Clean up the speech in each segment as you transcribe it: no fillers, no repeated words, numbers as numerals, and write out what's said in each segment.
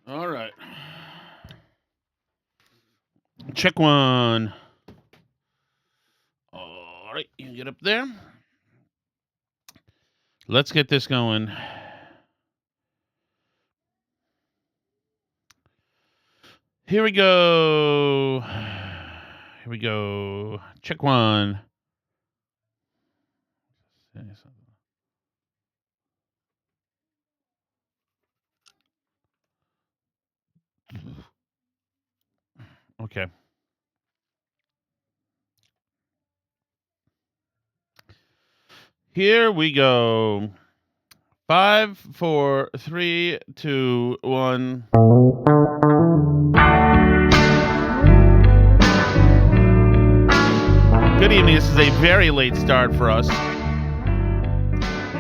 All right. Check one. All right, you can get up there. Let's get this going. Here we go. Here we go. Check one. Okay. Here we go. 5, 4, 3, 2, 1. Good evening. This is a very late start for us.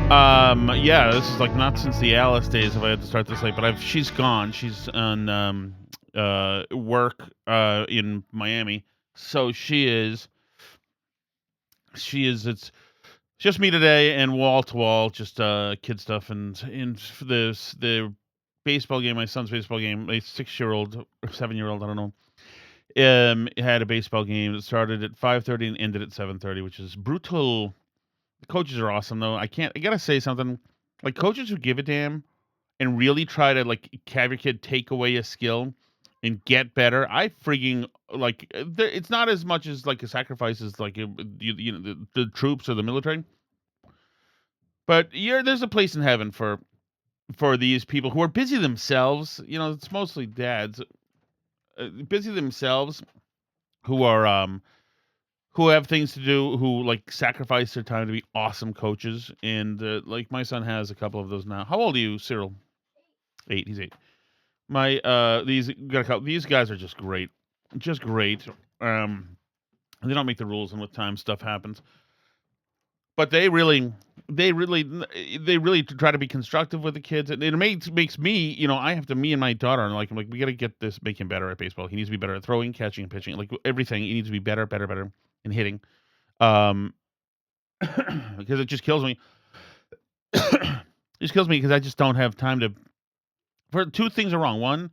Yeah, this is like not since the Alice days have I had to start this late, but she's gone. She's on work in Miami. So it's just me today and wall to wall, just kid stuff and in the baseball game, my son's baseball game, a 6-year-old or 7-year-old, I don't know. Had a baseball game that started at 5:30 and ended at 7:30, which is brutal. The coaches are awesome though. I gotta say something. Like coaches who give a damn and really try to like have your kid take away a skill and get better. I freaking like it's not as much as like a sacrifice as like you know the troops or the military, but there's a place in heaven for these people who are busy themselves. You know, it's mostly dads busy themselves who are who have things to do, who like sacrifice their time to be awesome coaches. And like my son has a couple of those now. How old are you, Cyril? 8. He's 8. My these guys are just great, just great. Um, they don't make the rules, and with time, stuff happens. But they really, they really try to be constructive with the kids. And it makes me, you know, I have to, me and my daughter, and like, I'm like, we got to get this, make him better at baseball. He needs to be better at throwing, catching, and pitching, like everything. He needs to be better, and hitting. Um, because it just kills me. It just kills me because I just don't have time to. For two things are wrong. One,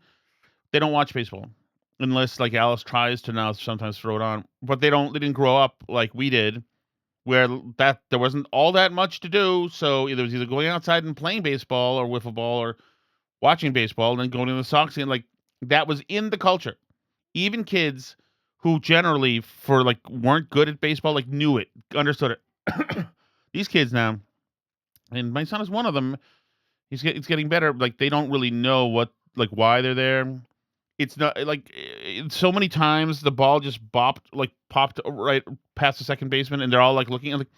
they don't watch baseball unless like Alice tries to now sometimes throw it on, but they didn't grow up like we did, where that there wasn't all that much to do. So it was either going outside and playing baseball or wiffle ball or watching baseball and then going to the Sox game. Like that was in the culture. Even kids who generally for like weren't good at baseball like knew it, understood it. These kids now, and my son is one of them. He's getting better. Like they don't really know what like why they're there. It's not like so many times the ball just popped right past the second baseman, and they're all like looking at like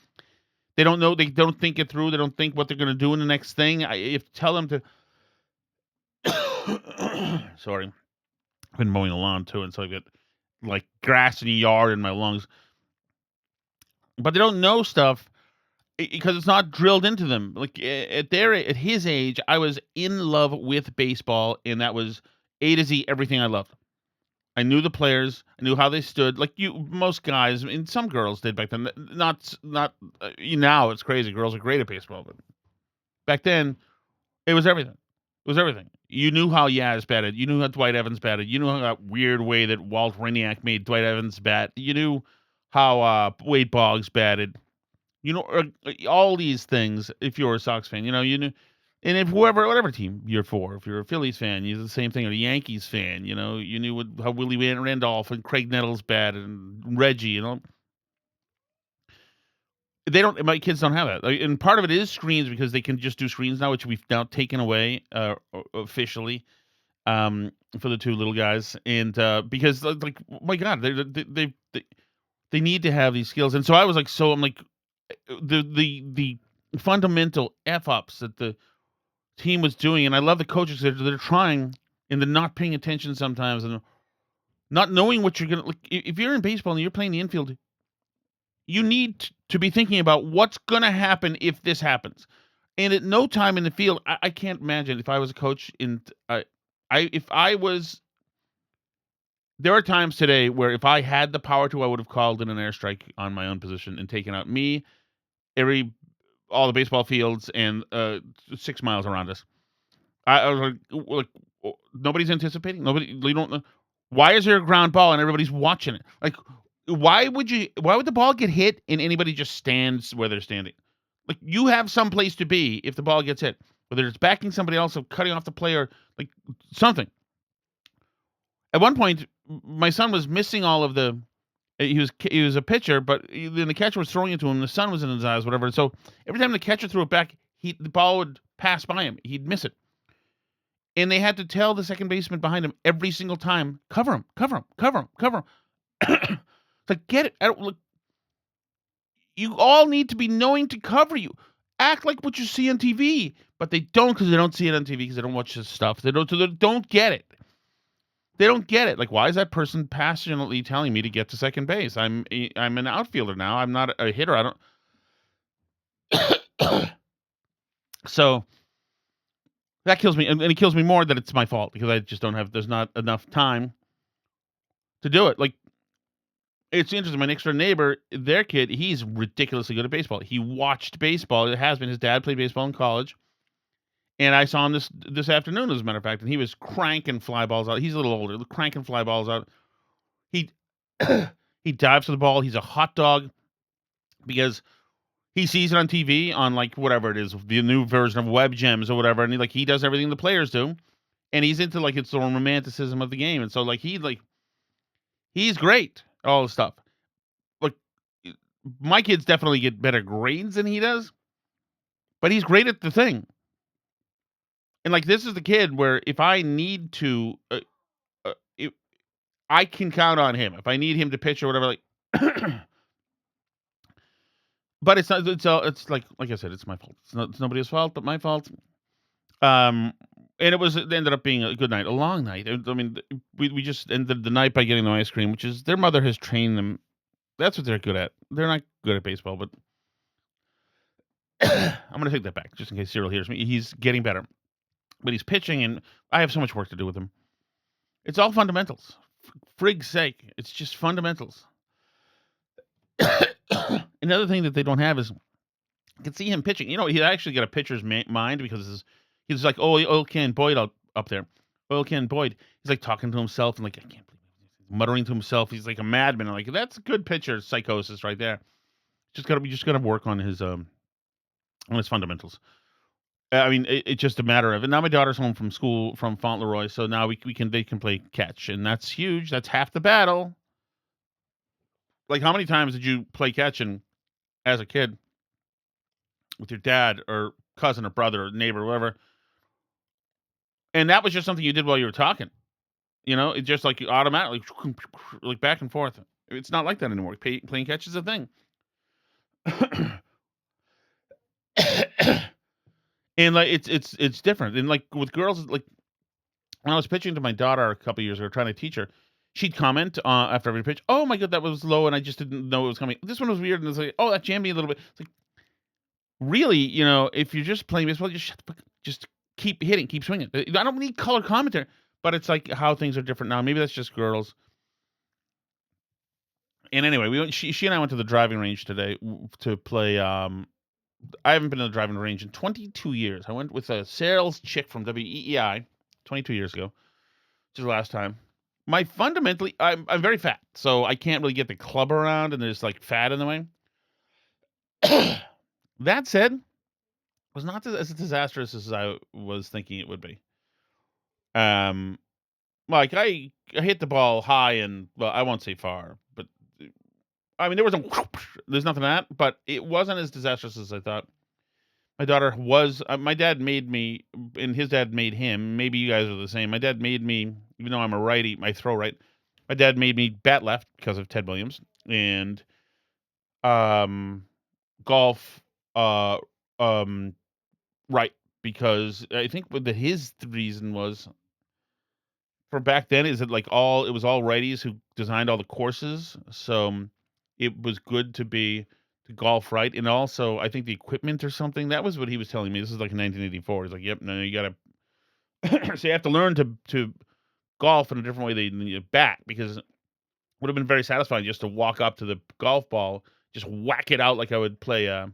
they don't know, they don't think it through, they don't think what they're gonna do in the next thing. If tell them to sorry, I've been mowing the lawn too, and so I get like grass in the yard in my lungs. But they don't know stuff because it's not drilled into them. Like at his age, I was in love with baseball, and that was A to Z everything I loved. I knew the players. I knew how they stood. Like most guys, and some girls did back then. Not now. It's crazy. Girls are great at baseball, but back then it was everything. It was everything. You knew how Yaz batted. You knew how Dwight Evans batted. You knew how that weird way that Walt Rainiac made Dwight Evans bat. You knew how Wade Boggs batted. You know all these things. If you're a Sox fan, you know you knew. And if whatever team you're for, if you're a Phillies fan, you do the same thing. Or a Yankees fan, you know, you knew how Willie Randolph and Craig Nettles batted and Reggie, you know. They don't. My kids don't have that, and part of it is screens because they can just do screens now, which we've now taken away officially for the two little guys, and because like my God, they need to have these skills, and so I was like, I'm like the fundamental f ups that the team was doing, and I love the coaches that they're trying and they're not paying attention sometimes and not knowing what you're gonna like. If you're in baseball and you're playing the infield, you need to be thinking about what's gonna happen if this happens. And at no time in the field, I can't imagine if I was a coach in if I was. There are times today where if I had the power to, I would have called in an airstrike on my own position and taken out me, all the baseball fields, and 6 miles around us. I was like, Nobody's anticipating. You don't know. Why is there a ground ball and everybody's watching it? Like, why would the ball get hit and anybody just stands where they're standing? Like, you have some place to be if the ball gets hit, whether it's backing somebody else or cutting off the player, like something. At one point, my son was missing all of the. He was a pitcher, but then the catcher was throwing it to him. The sun was in his eyes, whatever. So every time the catcher threw it back, the ball would pass by him. He'd miss it, and they had to tell the second baseman behind him every single time, cover him, cover him, cover him, cover him. It's like, get it. Look, you all need to be knowing to cover you. Act like what you see on TV, but they don't because they don't see it on TV because they don't watch this stuff. They don't get it. They don't get it. Like, why is that person passionately telling me to get to second base? I'm an outfielder now. I'm not a hitter. I don't. So that kills me, and it kills me more that it's my fault because I just don't have. There's not enough time to do it. Like, it's interesting. My next door neighbor, their kid, he's ridiculously good at baseball. He watched baseball. It has been. His dad played baseball in college. And I saw him this afternoon, as a matter of fact, and he was cranking fly balls out. He's a little older, cranking fly balls out. He he dives for the ball. He's a hot dog because he sees it on TV on, like, whatever it is, the new version of Web Gems or whatever, and he does everything the players do, and he's into, like, it's the romanticism of the game, and so, like, he's great at all this stuff. Like, my kids definitely get better grades than he does, but he's great at the thing. And, like, this is the kid where if I need to, if I can count on him. If I need him to pitch or whatever, like, but it's not. It's like I said, it's my fault. It's nobody's fault but my fault. And it ended up being a good night, a long night. I mean, we just ended the night by getting them ice cream, which is their mother has trained them. That's what they're good at. They're not good at baseball, but I'm gonna take that back just in case Cyril hears me. He's getting better. But he's pitching, and I have so much work to do with him. It's all fundamentals. Frig's sake, it's just fundamentals. Another thing that they don't have is I can see him pitching. He actually got a pitcher's mind because he's like, oh, Oil Can Boyd up there. Oil Can Boyd. He's like talking to himself and like, I can't believe it. He's muttering to himself. He's like a madman. I'm like, that's good pitcher psychosis right there. Just gotta work on his fundamentals. I mean, it's just a matter of, and now my daughter's home from school from Fauntleroy, so now they can play catch, and that's huge. That's half the battle. Like, how many times did you play catch as a kid with your dad or cousin or brother or neighbor or whatever? And that was just something you did while you were talking. It's just like you automatically like back and forth. It's not like that anymore. Playing catch is a thing. And like it's different. And like with girls, like when I was pitching to my daughter a couple years ago, trying to teach her, she'd comment after every pitch, "Oh my god, that was low, and I just didn't know it was coming. This one was weird," and it's like, "Oh, that jammed me a little bit." It's like, really, if you're just playing baseball, just keep hitting, keep swinging. I don't need color commentary, but it's like how things are different now. Maybe that's just girls. And anyway, she and I went to the driving range today to play. I haven't been to the driving range in 22 years. I went with a sales chick from WEEI 22 years ago, which is the last time. I'm very fat, so I can't really get the club around, and there's like fat in the way. That said, it was not as disastrous as I was thinking it would be. Like I hit the ball high and, well, I won't say far, but I mean there's nothing of that, but it wasn't as disastrous as I thought. My daughter was. My dad made me, and his dad made him. Maybe you guys are the same. My dad made me, even though I'm a righty, I throw right. My dad made me bat left because of Ted Williams, and golf right, because I think his reason was for back then is that it was all righties who designed all the courses, so it was good to be to golf right, and also I think the equipment or something. That was what he was telling me. This is like in 1984. He's like, "Yep, no, you gotta." So you have to learn to golf in a different way than you bat, because it would have been very satisfying just to walk up to the golf ball, just whack it out like I would play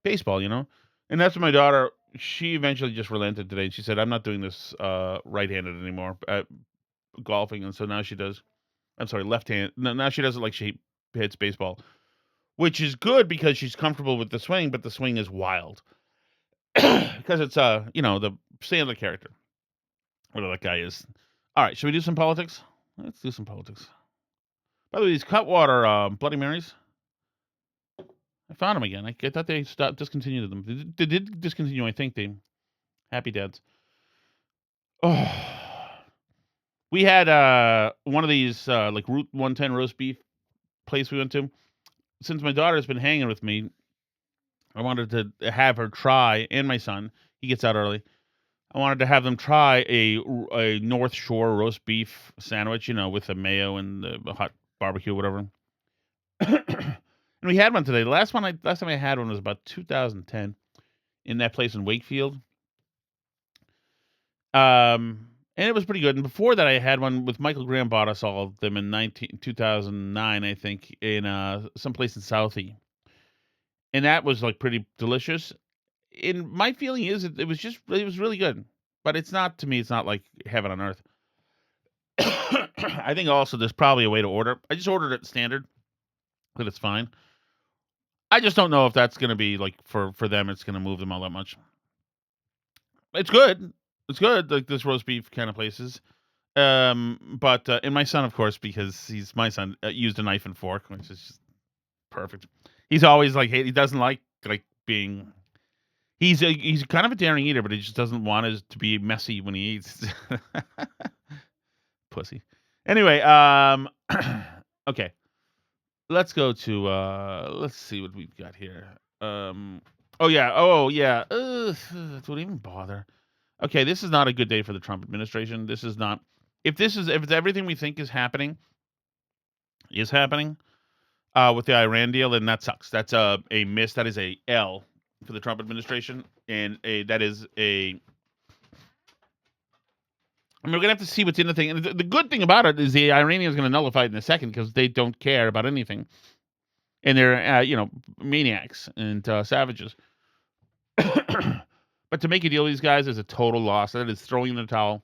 baseball, And that's what my daughter. she eventually just relented today. And she said, "I'm not doing this right-handed anymore at golfing," and so now she does. I'm sorry, left-hand. No, now she does it like she hits baseball, which is good because she's comfortable with the swing, but the swing is wild because it's the Sandler character, whatever that guy is. All right, should we do some politics? Let's do some politics. By the way, these Cutwater Bloody Marys, I found them again. I thought they discontinued them. They did discontinue, I think, the Happy Dads. Oh, we had one of these like Route 110 roast beef place we went to. Since my daughter's been hanging with me, I wanted to have her try, and my son, he gets out early. I wanted to have them try a North Shore roast beef sandwich, with the mayo and the hot barbecue, whatever. And we had one today. The last time I had one was about 2010 in that place in Wakefield. And it was pretty good. And before that, I had one with Michael Graham. Bought us all of them in 2009, I think, in someplace in Southie. And that was like pretty delicious. And my feeling is it was really good. But it's not, to me, it's not like heaven on earth. I think also there's probably a way to order. I just ordered it standard, but it's fine. I just don't know if that's going to be like for them, it's going to move them all that much. It's good. It's good, like this roast beef kind of places. But and my son, of course, because he's my son, used a knife and fork, which is just perfect. He's always like, he doesn't like being. He's kind of a daring eater, but he just doesn't want it to be messy when he eats. Pussy. Anyway, okay. Let's go to let's see what we've got here. Oh yeah. Don't even bother. Okay, this is not a good day for the Trump administration. This is not. If it's everything we think is happening with the Iran deal, then that sucks. That's a miss. That is a L for the Trump administration, and that is a. I mean, we're gonna have to see what's in the thing. And the good thing about it is the Iranians going to nullify it in a second because they don't care about anything, and they're maniacs and savages. But to make a deal with these guys is a total loss. That is throwing in the towel.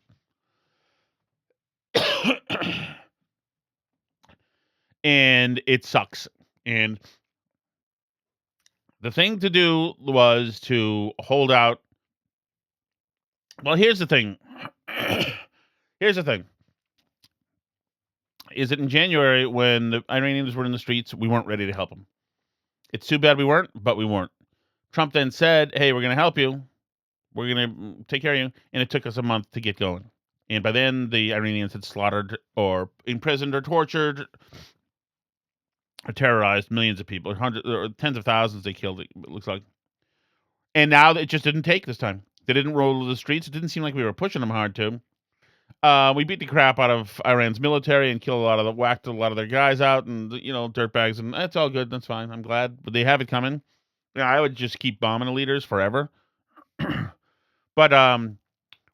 And it sucks. And the thing to do was to hold out. Well, here's the thing. Is that in January, when the Iranians were in the streets, we weren't ready to help them. It's too bad we weren't, but we weren't. Trump then said, hey, we're going to help you. We're going to take care of you. And it took us a month to get going. And by then, the Iranians had slaughtered or imprisoned or tortured or terrorized millions of people. Hundreds or tens of thousands they killed, it looks like. And now it just didn't take this time. They didn't roll to the streets. It didn't seem like we were pushing them hard to. We beat the crap out of Iran's military and whacked a lot of their guys out and, dirtbags. And that's all good. That's fine. I'm glad. But they have it coming. I would just keep bombing the leaders forever. But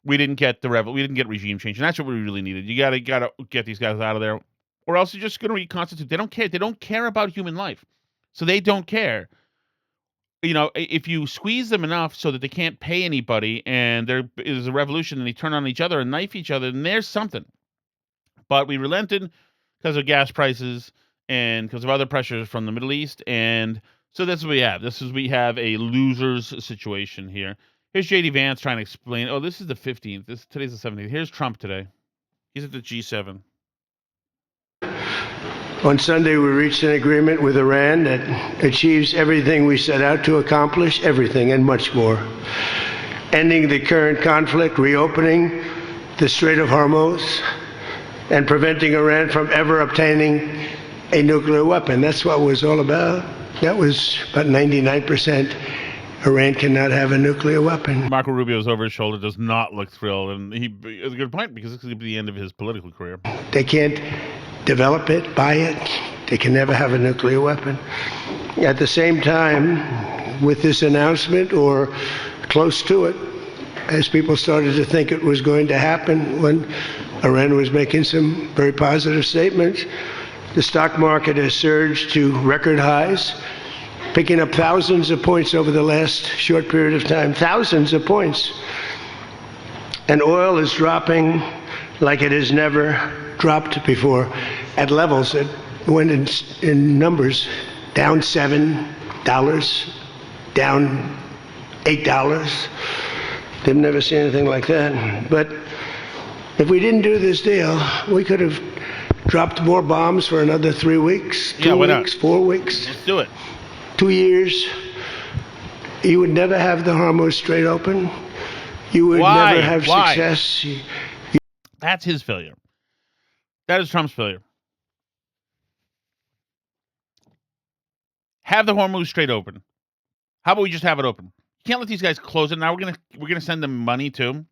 we didn't get we didn't get regime change. And that's what we really needed. You gotta get these guys out of there. Or else you're just going to reconstitute. They don't care. They don't care about human life. So they don't care. If you squeeze them enough so that they can't pay anybody and there is a revolution and they turn on each other and knife each other, then there's something. But we relented because of gas prices and because of other pressures from the Middle East. And so that's what we have. We have a loser's situation here. Here's J.D. Vance trying to explain. Oh, this is the 15th. Today's the 17th. Here's Trump today. He's at the G7. On Sunday, we reached an agreement with Iran that achieves everything we set out to accomplish, everything and much more. Ending the current conflict, reopening the Strait of Hormuz, and preventing Iran from ever obtaining a nuclear weapon. That's what it was all about. That was about 99%. Iran cannot have a nuclear weapon. Marco Rubio's over his shoulder does not look thrilled, and he has a good point because this could be the end of his political career. They can't develop it, buy it. They can never have a nuclear weapon. At the same time, with this announcement, or close to it, as people started to think it was going to happen when Iran was making some very positive statements, the stock market has surged to record highs. picking up thousands of points over the last short period of time, thousands of points. And oil is dropping like it has never dropped before, at levels that went in numbers, down $7, down $8. They've never seen anything like that. But if we didn't do this deal, we could have dropped more bombs for another 3 weeks, 2 weeks, 4 weeks. Let's do it. 2 years. You would never have the Hormuz Strait open. You would never have success. That's his failure. That is Trump's failure. Have the Hormuz Strait open. How about we just have it open? You can't let these guys close it. Now we're gonna send them money too.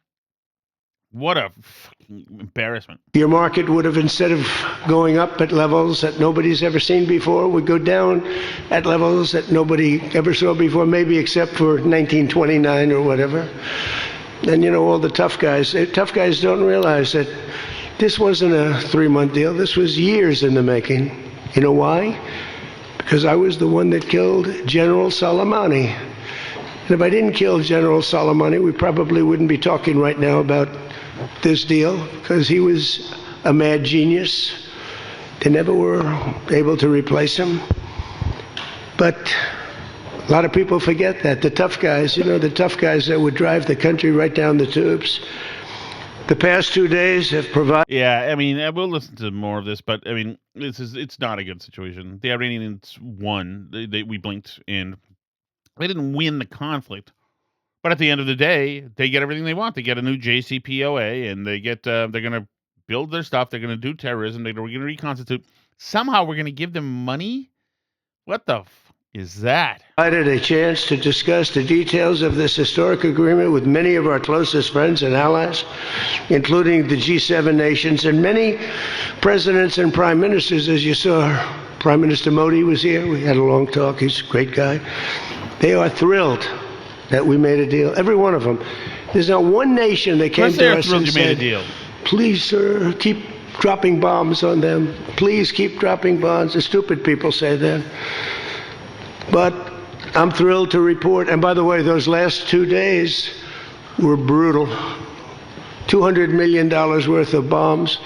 What a fucking embarrassment. Your market would have, instead of going up at levels that nobody's ever seen before, would go down at levels that nobody ever saw before, maybe except for 1929 or whatever. And you know, all the tough guys don't realize that this wasn't a 3-month deal. This was years in the making. You know why? Because I was the one that killed General Soleimani. And if I didn't kill General Soleimani, we probably wouldn't be talking right now about this deal, because he was a mad genius. They never were able to replace him. But a lot of people forget that. The tough guys, you know, the tough guys that would drive the country right down the tubes. The past 2 days have provided... Yeah, I mean, we'll listen to more of this, but I mean, it's not a good situation. The Iranians won. We blinked, and they didn't win the conflict. But at the end of the day, they get everything they want. They get a new JCPOA, and they get they're going to build their stuff. They're going to do terrorism. They're going to reconstitute. Somehow we're going to give them money? What the is that? Provided a chance to discuss the details of this historic agreement with many of our closest friends and allies, including the G7 nations and many presidents and prime ministers. As you saw, Prime Minister Modi was here. We had a long talk. He's a great guy. They are thrilled that we made a deal. Every one of them. There's not one nation that came to us and said, please, sir, keep dropping bombs on them. Please keep dropping bombs. The stupid people say that. But I'm thrilled to report, and by the way, those last 2 days were brutal. $200 million worth of bombs.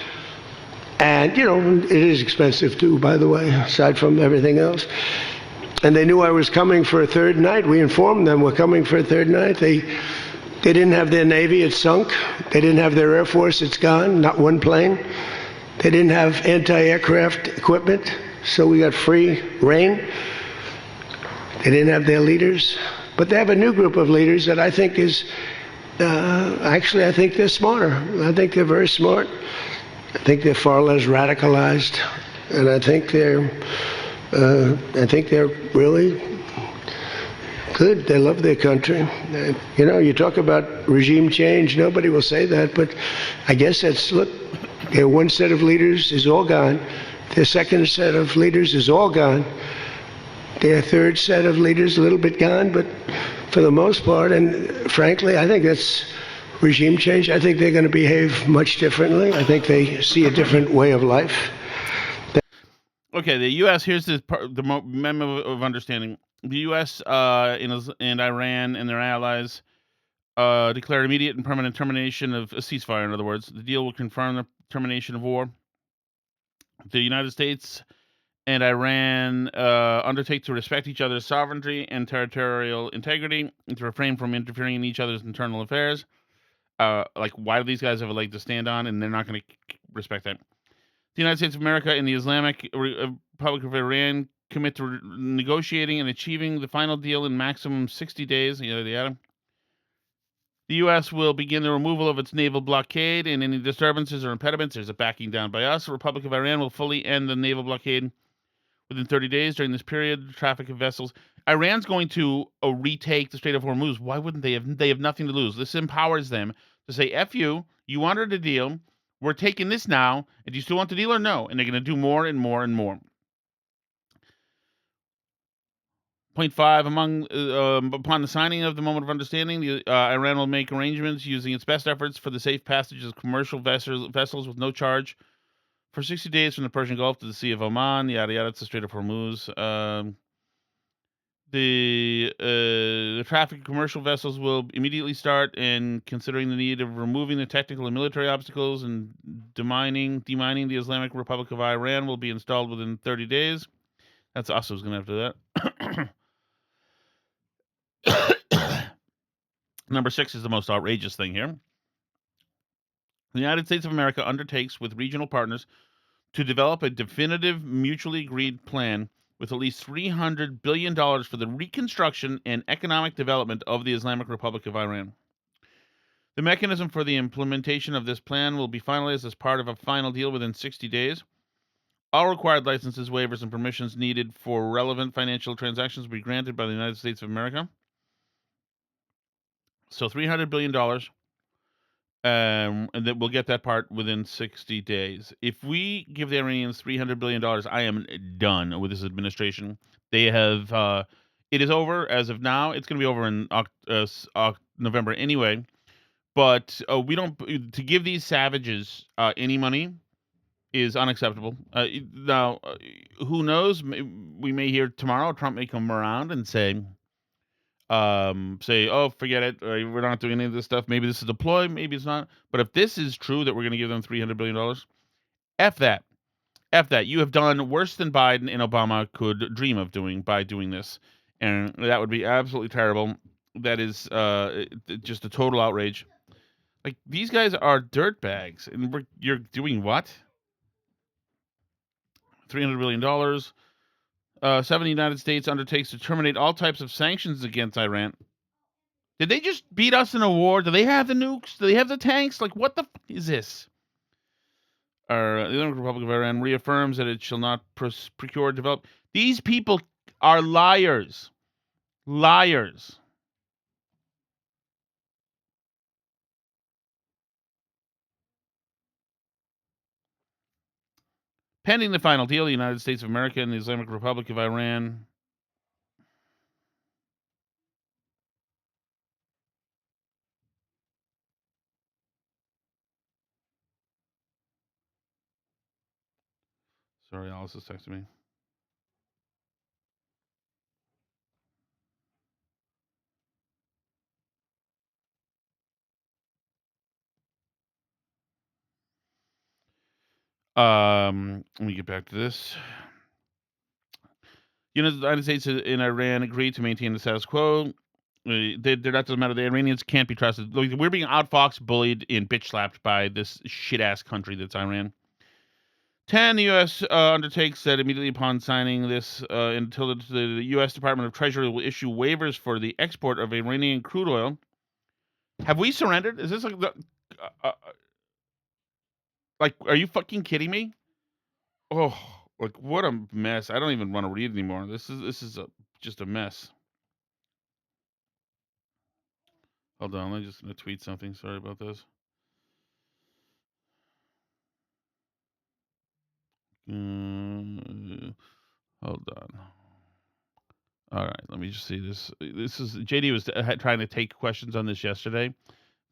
And, you know, it is expensive too, by the way, aside from everything else. And they knew I was coming for a third night. We informed them we're coming for a third night. They didn't have their Navy, it's sunk. They didn't have their Air Force, it's gone, not one plane. They didn't have anti-aircraft equipment, so we got free reign. They didn't have their leaders. But they have a new group of leaders that I think is, actually, I think they're smarter. I think they're very smart. I think they're far less radicalized. And I think they're really good. They love their country. You know, you talk about regime change, nobody will say that, but I guess that's, look, their one set of leaders is all gone. Their second set of leaders is all gone. Their third set of leaders a little bit gone, but for the most part, and frankly, I think that's regime change. I think they're going to behave much differently. I think they see a different way of life. Okay, the U.S. Here's the memo of understanding. The U.S. And Iran and their allies declared immediate and permanent termination of a ceasefire. In other words, the deal will confirm the termination of war. The United States and Iran undertake to respect each other's sovereignty and territorial integrity, and to refrain from interfering in each other's internal affairs. Like, why do these guys have a leg to stand on, and they're not going to respect that? The United States of America and the Islamic Republic of Iran commit to negotiating and achieving the final deal in maximum 60 days. Yada, yada. The U.S. will begin the removal of its naval blockade, and any disturbances or impediments, there's a backing down by us. The Republic of Iran will fully end the naval blockade within 30 days. During this period, the traffic of vessels. Iran's going to retake the Strait of Hormuz. Why wouldn't they have? They have nothing to lose. This empowers them to say, F you wanted a deal. We're taking this now, and do you still want the deal or no? And they're going to do more and more and more. Point 5, upon the signing of the moment of understanding, Iran will make arrangements using its best efforts for the safe passage of commercial vessels with no charge for 60 days from the Persian Gulf to the Sea of Oman, yada yada, it's the Strait of Hormuz. The traffic of commercial vessels will immediately start, and considering the need of removing the technical and military obstacles and demining the Islamic Republic of Iran will be installed within 30 days. That's us who's going to have to do that. Number 6 is the most outrageous thing here. The United States of America undertakes with regional partners to develop a definitive, mutually agreed plan with at least $300 billion for the reconstruction and economic development of the Islamic Republic of Iran. The mechanism for the implementation of this plan will be finalized as part of a final deal within 60 days. All required licenses, waivers, and permissions needed for relevant financial transactions will be granted by the United States of America. So $300 billion, and then we'll get that part within 60 days. If we give the Iranians $300 billion, I am done with this administration. They have, it is over as of now. It's going to be over in November anyway. But we don't, to give these savages any money is unacceptable. Now, who knows? We may hear tomorrow Trump may come around and say, oh, forget it. We're not doing any of this stuff. Maybe this is a ploy. Maybe it's not. But if this is true that we're going to give them $300 billion, F that. F that. You have done worse than Biden and Obama could dream of doing by doing this. And that would be absolutely terrible. That is just a total outrage. Like, these guys are dirtbags. And you're doing what? $300 billion. 7 United States undertakes to terminate all types of sanctions against Iran. Did they just beat us in a war? Do they have the nukes? Do they have the tanks? Like, what the is this? The Islamic Republic of Iran reaffirms that it shall not procure, develop. These people are liars. Liars. Pending the final deal, the United States of America and the Islamic Republic of Iran. Sorry, Alice is texting me. Let me get back to this. The United States and Iran agreed to maintain the status quo. That doesn't matter. The Iranians can't be trusted. We're being outfoxed, bullied, and bitch slapped by this shit ass country that's Iran. 10. The U.S. Undertakes that immediately upon signing this, until the U.S. Department of Treasury will issue waivers for the export of Iranian crude oil. Have we surrendered? Is this like, are you fucking kidding me? Oh, like, what a mess! I don't even want to read anymore. This is just a mess. Hold on, I'm just gonna tweet something. Sorry about this. Hold on. All right, let me just see this. This is JD was trying to take questions on this yesterday.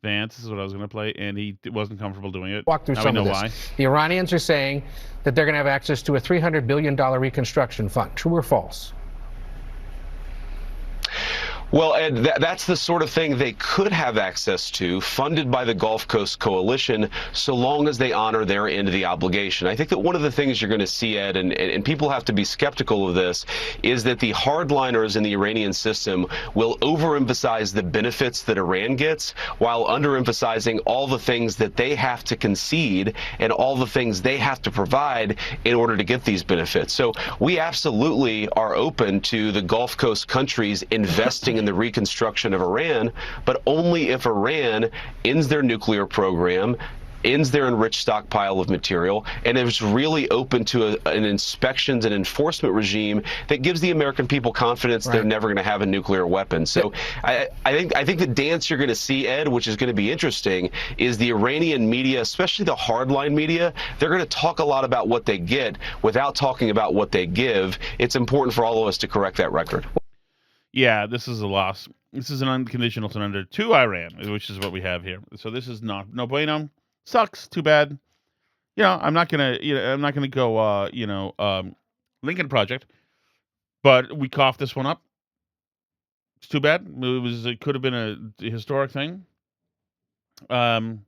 Vance, this is what I was going to play, and he wasn't comfortable doing it. Walk through now some we know of this. why. The Iranians are saying that they're going to have access to a $300 billion reconstruction fund. True or false? Well, Ed, that's the sort of thing they could have access to, funded by the Gulf Coast Coalition, so long as they honor their end of the obligation. I think that one of the things you're going to see, Ed, and people have to be skeptical of this, is that the hardliners in the Iranian system will overemphasize the benefits that Iran gets while underemphasizing all the things that they have to concede and all the things they have to provide in order to get these benefits. So we absolutely are open to the Gulf Coast countries investing in the reconstruction of Iran, but only if Iran ends their nuclear program, ends their enriched stockpile of material, and is really open to an inspections and enforcement regime that gives the American people confidence they're never going to have a nuclear weapon. So I think the dance you're going to see, Ed, which is going to be interesting, is the Iranian media, especially the hardline media, they're going to talk a lot about what they get without talking about what they give. It's important for all of us to correct that record. Yeah, this is a loss. This is an unconditional surrender to Iran, which is what we have here. So this is no bueno. Sucks. Too bad. I'm not gonna go Lincoln Project, but we coughed this one up. It's too bad. It could have been a historic thing. And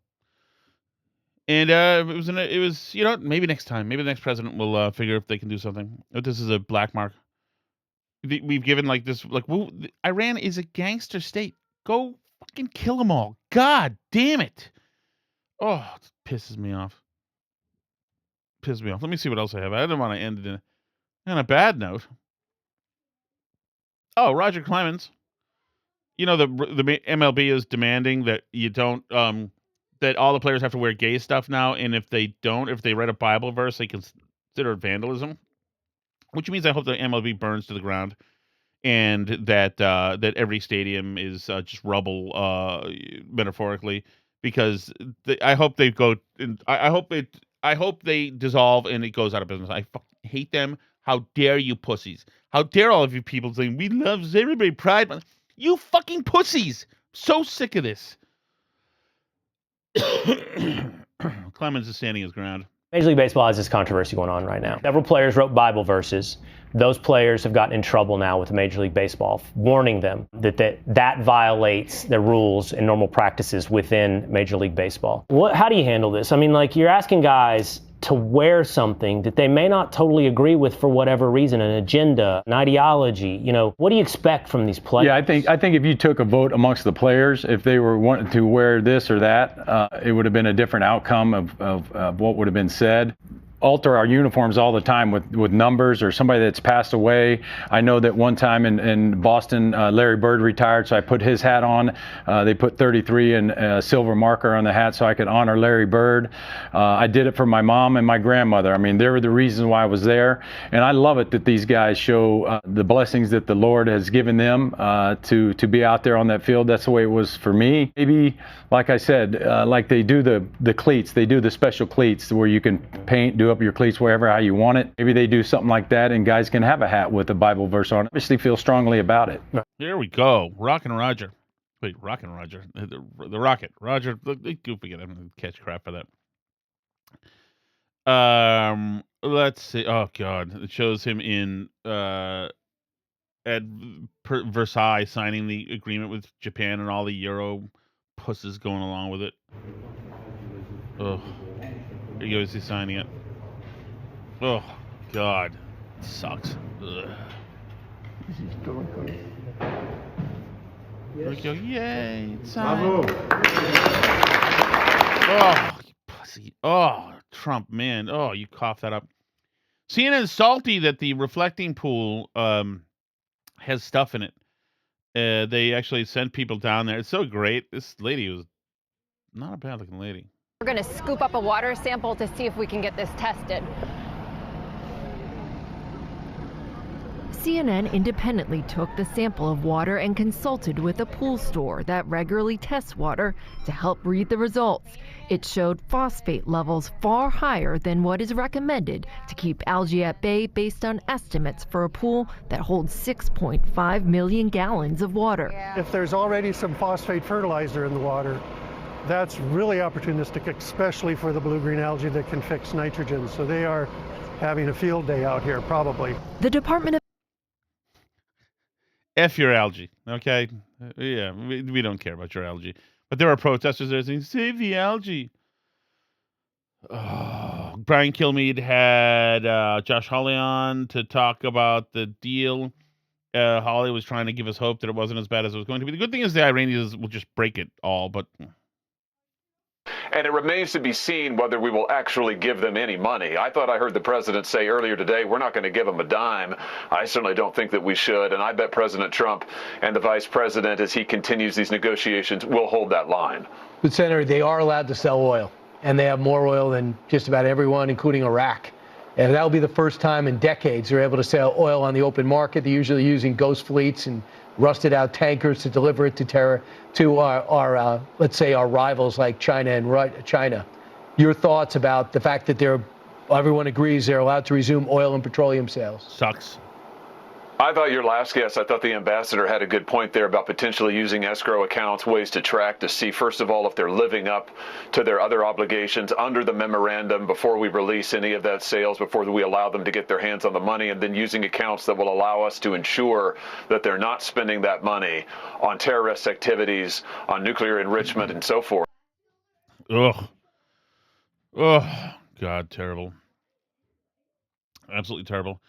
it was maybe next time, maybe the next president will figure if they can do something. If this is a black mark, we've given like this, like Iran is a gangster state. Go fucking kill them all. God damn it. Oh, it pisses me off. Let me see what else I have. I didn't want to end it on a bad note. Oh, Roger Clemens. The MLB is demanding that you don't that all the players have to wear gay stuff now, and if they read a Bible verse, they consider it vandalism. Which means I hope the MLB burns to the ground, and that every stadium is just rubble, metaphorically, because I hope they go. I hope they dissolve and it goes out of business. I fucking hate them. How dare you pussies? How dare all of you people saying we love everybody pride month? You fucking pussies! So sick of this. Clemens is standing his ground. Major League Baseball has this controversy going on right now. Several players wrote Bible verses. Those players have gotten in trouble now with Major League Baseball, warning them that violates the rules and normal practices within Major League Baseball. How do you handle this? I mean, like, you're asking guys to wear something that they may not totally agree with for whatever reason, an agenda, an ideology. What do you expect from these players? Yeah, I think if you took a vote amongst the players, if they were wanting to wear this or that, it would have been a different outcome of what would have been said. Alter our uniforms all the time with numbers or somebody that's passed away. I know that one time in Boston, Larry Bird retired, so I put his hat on. They put 33 and a silver marker on the hat so I could honor Larry Bird. I did it for my mom and my grandmother. I mean, they were the reasons why I was there. And I love it that these guys show the blessings that the Lord has given them to be out there on that field. That's the way it was for me. Maybe, like I said, like they do the cleats, they do the special cleats where you can paint, do up your cleats wherever how you want it. Maybe they do something like that and guys can have a hat with a Bible verse on it. Obviously feel strongly about it. There we go. Rockin' Roger. Wait, Rockin' Roger. The Rocket. Roger. The goofy. I'm going to catch crap for that. Let's see. Oh, God. It shows him in at Versailles signing the agreement with Japan and all the Euro pusses going along with it. Oh. Here he goes. He's signing it. Oh, God. It sucks. Ugh. There we go. Yay. It's signed. Oh, you pussy. Oh, Trump, man. Oh, you coughed that up. CNN's salty that the reflecting pool has stuff in it. They actually sent people down there. It's so great. This lady was not a bad looking lady. We're going to scoop up a water sample to see if we can get this tested. CNN independently took the sample of water and consulted with a pool store that regularly tests water to help read the results. It showed phosphate levels far higher than what is recommended to keep algae at bay based on estimates for a pool that holds 6.5 million gallons of water. If there's already some phosphate fertilizer in the water, that's really opportunistic, especially for the blue-green algae that can fix nitrogen. So they are having a field day out here, probably. The Department of F your algae, okay? Yeah, we don't care about your algae. But there are protesters there saying, save the algae. Oh, Brian Kilmeade had Josh Hawley on to talk about the deal. Hawley was trying to give us hope that it wasn't as bad as it was going to be. The good thing is the Iranians will just break it all, but... And it remains to be seen whether we will actually give them any money. I thought I heard the president say earlier today, we're not going to give them a dime. I certainly don't think that we should. And I bet President Trump and the vice president, as he continues these negotiations, will hold that line. But, Senator, they are allowed to sell oil, and they have more oil than just about everyone, including Iraq. And that will be the first time in decades they're able to sell oil on the open market. They're usually using ghost fleets and rusted out tankers to deliver it to our let's say our rivals like China and China. Your thoughts about the fact that everyone agrees they're allowed to resume oil and petroleum sales? Sucks. I thought your last guest, I thought the ambassador had a good point there about potentially using escrow accounts, ways to track to see, first of all, if they're living up to their other obligations under the memorandum before we release any of that sales, before we allow them to get their hands on the money, and then using accounts that will allow us to ensure that they're not spending that money on terrorist activities, on nuclear enrichment, and so forth. Ugh. Oh, God, terrible. Absolutely terrible.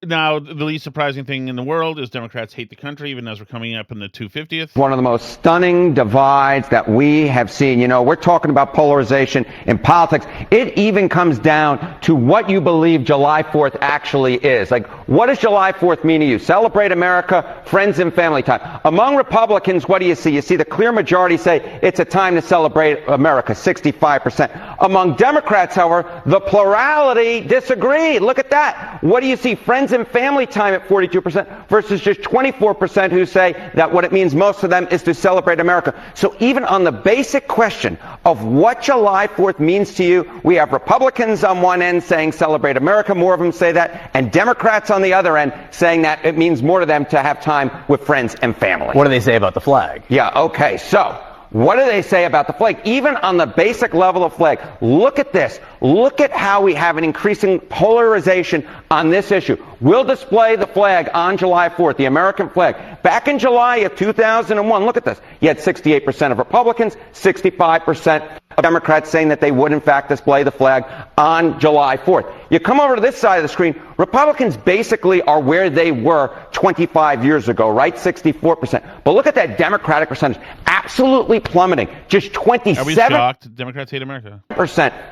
Now, the least surprising thing in the world is Democrats hate the country, even as we're coming up in the 250th. One of the most stunning divides that we have seen. You know, we're talking about polarization in politics. It even comes down to what you believe July 4th actually is. Like, what does July 4th mean to you? Celebrate America, friends and family time. Among Republicans, what do you see? You see the clear majority say it's a time to celebrate America, 65%. Among Democrats, however, the plurality disagree. Look at that. What do you see? Friends and family time at 42% versus just 24% who say that what it means most to them is to celebrate America. So even on the basic question of what July 4th means to you, we have Republicans on one end saying celebrate America, more of them say that, and Democrats on the other end saying that it means more to them to have time with friends and family. What do they say about the flag? Yeah, okay, so what do they say about the flag? Even on the basic level of flag, look at this. Look at how we have an increasing polarization on this issue. We'll display the flag on July 4th, the American flag. Back in July of 2001, look at this. You had 68% of Republicans, 65% of Democrats saying that they would, in fact, display the flag on July 4th. You come over to this side of the screen, Republicans basically are where they were 25 years ago, right? 64%. But look at that Democratic percentage. Absolutely plummeting. Just 27%. Are we shocked? Democrats hate America.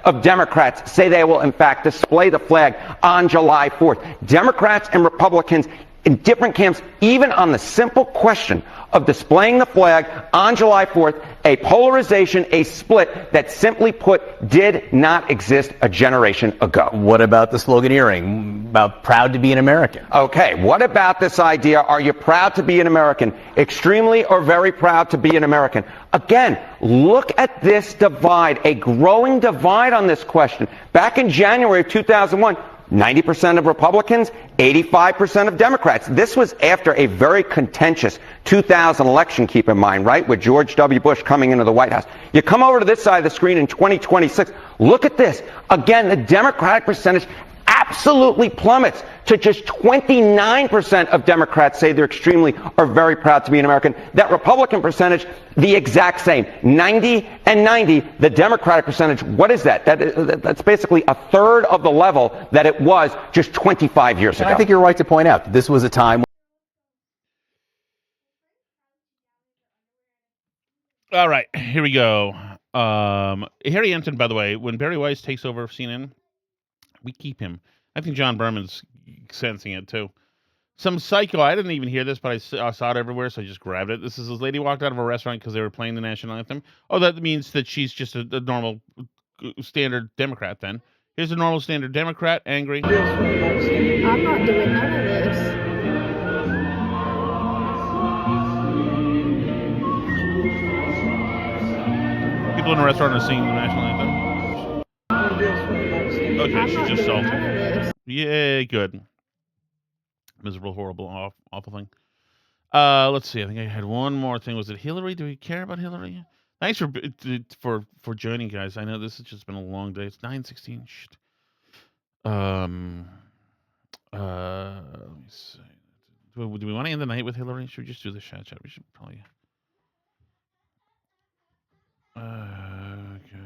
Of Democrats say they will, in fact, display the flag on July 4th. Democrats and Republicans in different camps, even on the simple question of displaying the flag on July 4th, a polarization, a split that simply put did not exist a generation ago. What about the sloganeering about proud to be an American? Okay, what about this idea, are you proud to be an American? Extremely or very proud to be an American? Again, look at this divide, a growing divide on this question. Back in January of 2001, 90% of Republicans, 85% of Democrats. This was after a very contentious 2000 election, keep in mind, right, with George W. Bush coming into the White House. You come over to this side of the screen in 2026, look at this. Again, the Democratic percentage absolutely plummets to just 29% of Democrats say they're extremely or very proud to be an American. That Republican percentage, the exact same, 90 and 90. The Democratic percentage, what is that? That's basically a third of the level that it was just 25 years ago. I think you're right to point out that this was a time. All right, here we go. Harry Ensign, by the way, when Barry Weiss takes over CNN, we keep him. I think John Berman's sensing it too. Some psycho, I didn't even hear this, but I saw it everywhere, so I just grabbed it. This lady walked out of a restaurant because they were playing the national anthem. Oh, that means that she's just a normal, standard Democrat then. Here's a normal standard Democrat, angry. I'm not doing none of this. People in the restaurant are singing the national anthem. Okay, she's just salty. Yay, good. Miserable, horrible, awful thing. Let's see. I think I had one more thing. Was it Hillary? Do we care about Hillary? Thanks for joining, guys. I know this has just been a long day. It's 9:16. Shit. Let me see. Do we want to end the night with Hillary? Should we just do the chat? We should probably. Okay.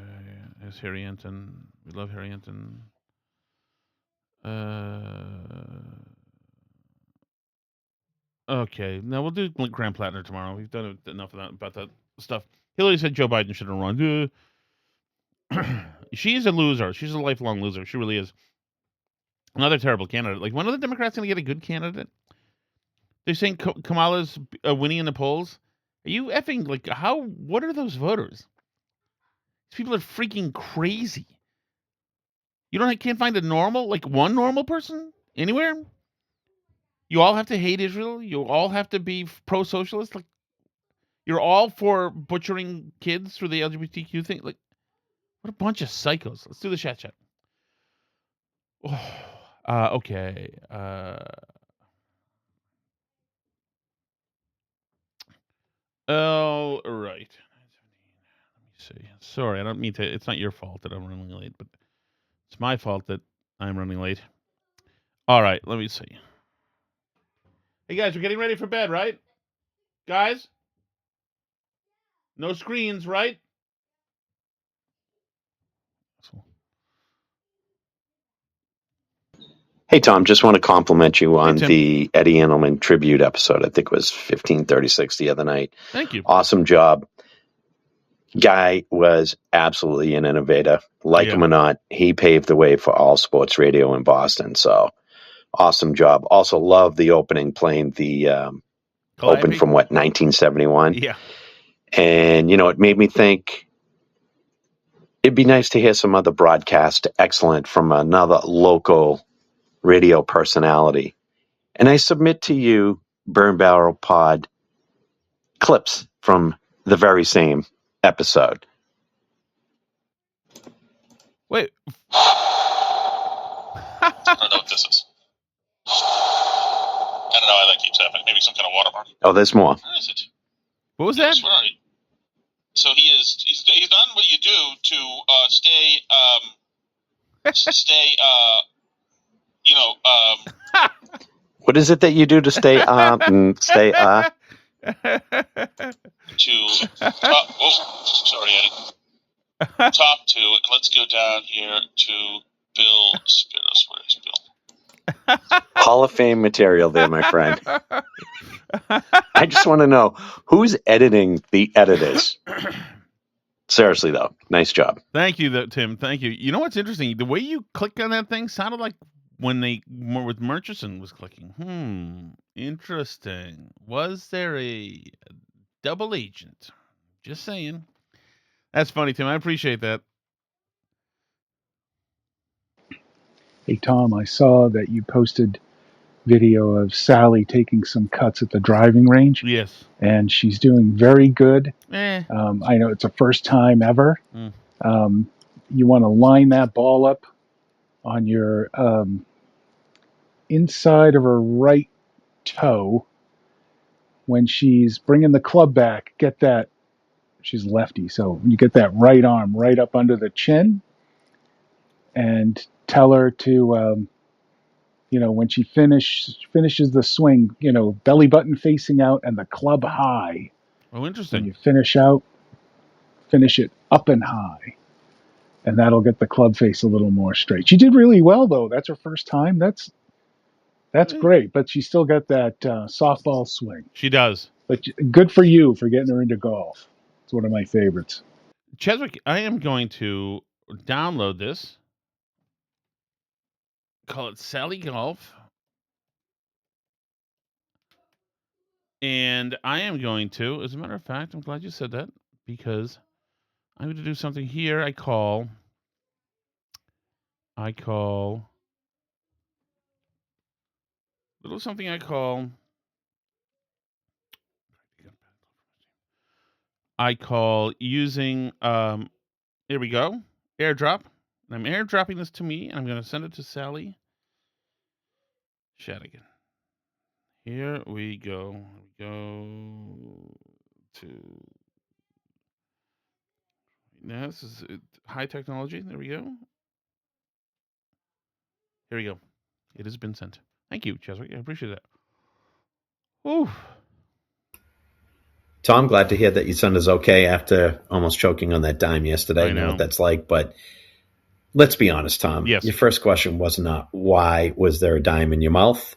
There's Harry Ensign. We love Harry Ensign. Okay. Now we'll do Graham Plattner tomorrow. We've done enough of that about that stuff. Hillary said Joe Biden shouldn't run. She's a loser. She's a lifelong loser. She really is. Another terrible candidate. Like, when are the Democrats going to get a good candidate? They're saying Kamala's winning in the polls. Are you effing, like, what are those voters? These people are freaking crazy. You can't find one normal person anywhere? You all have to hate Israel? You all have to be pro-socialist? Like, you're all for butchering kids through the LGBTQ thing? Like, what a bunch of psychos. Let's do the chat. Oh, okay. Oh, right. Let me see. Sorry, I don't mean to. It's not your fault that I'm running late, but it's my fault that I'm running late. All right, let me see. Hey, guys, we're getting ready for bed, right? Guys? No screens, right? Hey, Tom, just want to compliment you on Tim. the Eddie Edelman tribute episode. I think it was 1536 the other night. Thank you. Awesome job. Guy was absolutely an innovator. Like him or not, he paved the way for all sports radio in Boston. So awesome job. Also love the opening, playing the open from 1971. Yeah. And, it made me think it'd be nice to hear some other broadcast excellent from another local radio personality. And I submit to you, Burn Barrel Pod, clips from the very same episode. Wait. I don't know what this is. I don't know why that keeps happening. Maybe some kind of watermark. Oh, there's more. Where is it? What was that? Where are you? So he's done what you do to stay What is it that you do to stay stay to sorry, Eddie. Talk to, and let's go down here to Bill Spiros. Where is Bill? Hall of Fame material there, my friend. I just want to know who's editing the editors. Seriously, though, nice job. Thank you, Tim. Thank you. You know what's interesting? The way you clicked on that thing sounded like when with Murchison was clicking. Interesting. Was there a double agent? Just saying. That's funny, Tim. I appreciate that. Hey, Tom, I saw that you posted video of Sally taking some cuts at the driving range. Yes. And she's doing very good. I know it's a first time ever. You want to line that ball up on your inside of her right toe when she's bringing the club back. Get that. She's lefty, so you get that right arm right up under the chin and tell her to, when she finishes the swing, belly button facing out and the club high. Oh, interesting. When you finish it up and high, and that'll get the club face a little more straight. She did really well, though. That's her first time. That's great, but she still got that softball swing. She does. But good for you for getting her into golf. It's one of my favorites. Cheswick, I am going to download this. Call it Sally Golf. And I am going to, as a matter of fact, I'm glad you said that, because I'm going to do something here. I call using, here we go, airdrop. I'm airdropping this to me, and I'm going to send it to Sally Shadigan. Here we go. Now this is high technology. There we go. Here we go. It has been sent. Thank you, Cheswick. I appreciate that. Ooh. Tom, glad to hear that your son is okay after almost choking on that dime yesterday. I know what that's like, but let's be honest, Tom. Yes. Your first question was not why was there a dime in your mouth?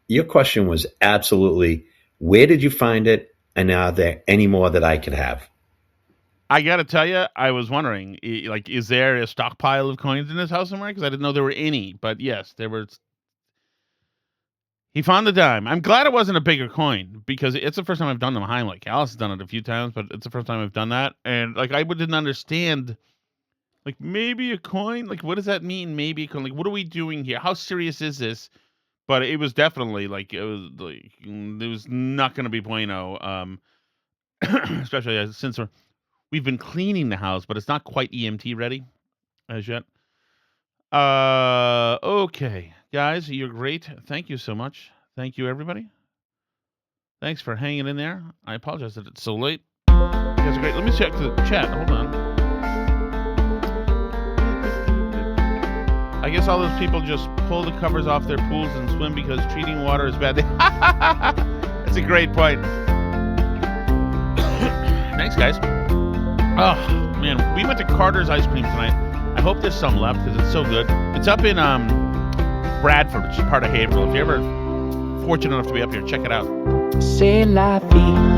Your question was absolutely where did you find it, and are there any more that I could have? I got to tell you, I was wondering, is there a stockpile of coins in this house somewhere? Because I didn't know there were any. But yes, there were. He found the dime. I'm glad it wasn't a bigger coin, because it's the first time I've done the Heimlich. Alice has done it a few times, but it's the first time I've done that. And I didn't understand, maybe a coin? What does that mean? Maybe a coin? What are we doing here? How serious is this? But it was definitely it was not going to be bueno. Especially since we've been cleaning the house, but it's not quite EMT ready as yet. Okay, guys, you're great. Thank you so much. Thank you, everybody. Thanks for hanging in there. I apologize that it's so late. You guys are great. Let me check the chat. Hold on. I guess all those people just pull the covers off their pools and swim because treating water is bad. That's a great point. Thanks, guys. Oh, man. We went to Carter's Ice Cream tonight. I hope there's some left because it's so good. It's up in Bradford, which is part of Haverhill. If you're ever fortunate enough to be up here, check it out. C'est la vie.